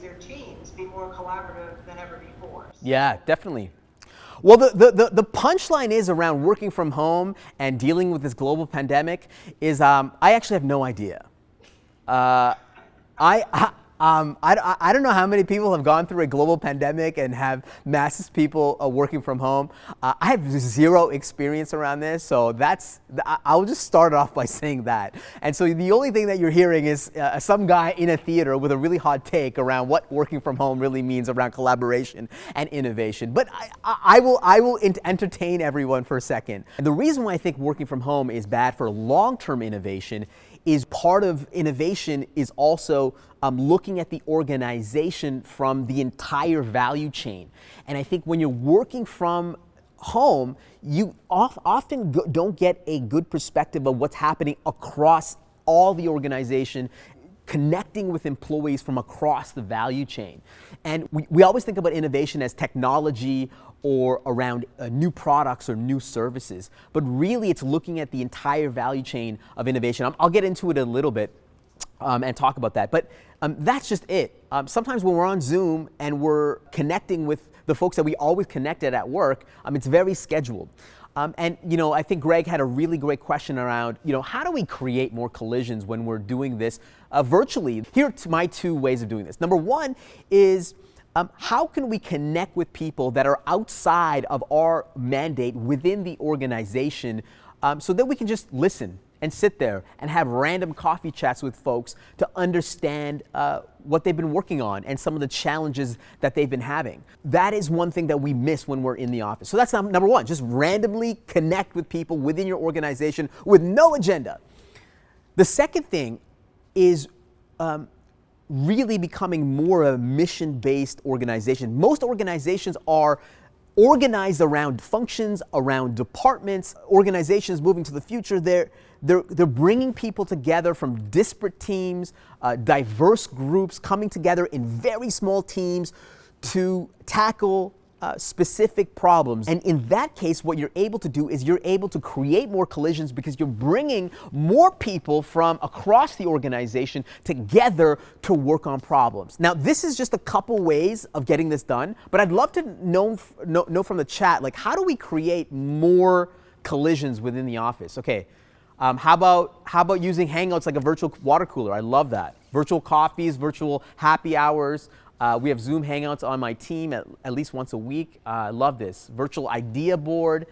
their teams be more collaborative than ever before. Yeah, definitely. Well, the punchline is around working from home and dealing with this global pandemic is I actually have no idea. I don't know how many people have gone through a global pandemic and have masses of people working from home. I have zero experience around this, so I'll just start off by saying that. And so the only thing that you're hearing is some guy in a theater with a really hot take around what working from home really means around collaboration and innovation. But I will entertain everyone for a second. And the reason why I think working from home is bad for long-term innovation is part of innovation is also looking at the organization from the entire value chain. And I think when you're working from home, you often don't get a good perspective of what's happening across all the organization, connecting with employees from across the value chain. And we always think about innovation as technology or around new products or new services, but really it's looking at the entire value chain of innovation. I'll get into it a little bit and talk about that, but that's just it. Sometimes when we're on Zoom and we're connecting with the folks that we always connected at work, it's very scheduled. And I think Greg had a really great question around, how do we create more collisions when we're doing this virtually? Here are my two ways of doing this. Number one is how can we connect with people that are outside of our mandate within the organization so that we can just listen and sit there and have random coffee chats with folks to understand what they've been working on and some of the challenges that they've been having. That is one thing that we miss when we're in the office. So that's number one, just randomly connect with people within your organization with no agenda. The second thing is really becoming more a mission-based organization. Most organizations are organized around functions, around departments. Organizations moving to the future, they're bringing people together from disparate teams, diverse groups coming together in very small teams to tackle specific problems. And in that case, what you're able to do is you're able to create more collisions because you're bringing more people from across the organization together to work on problems. Now, this is just a couple ways of getting this done, but I'd love to know from the chat, like, how do we create more collisions within the office? Okay, how about using Hangouts like a virtual water cooler? I love that. Virtual coffees, virtual happy hours. We have Zoom Hangouts on my team at least once a week. I love this. Virtual idea board.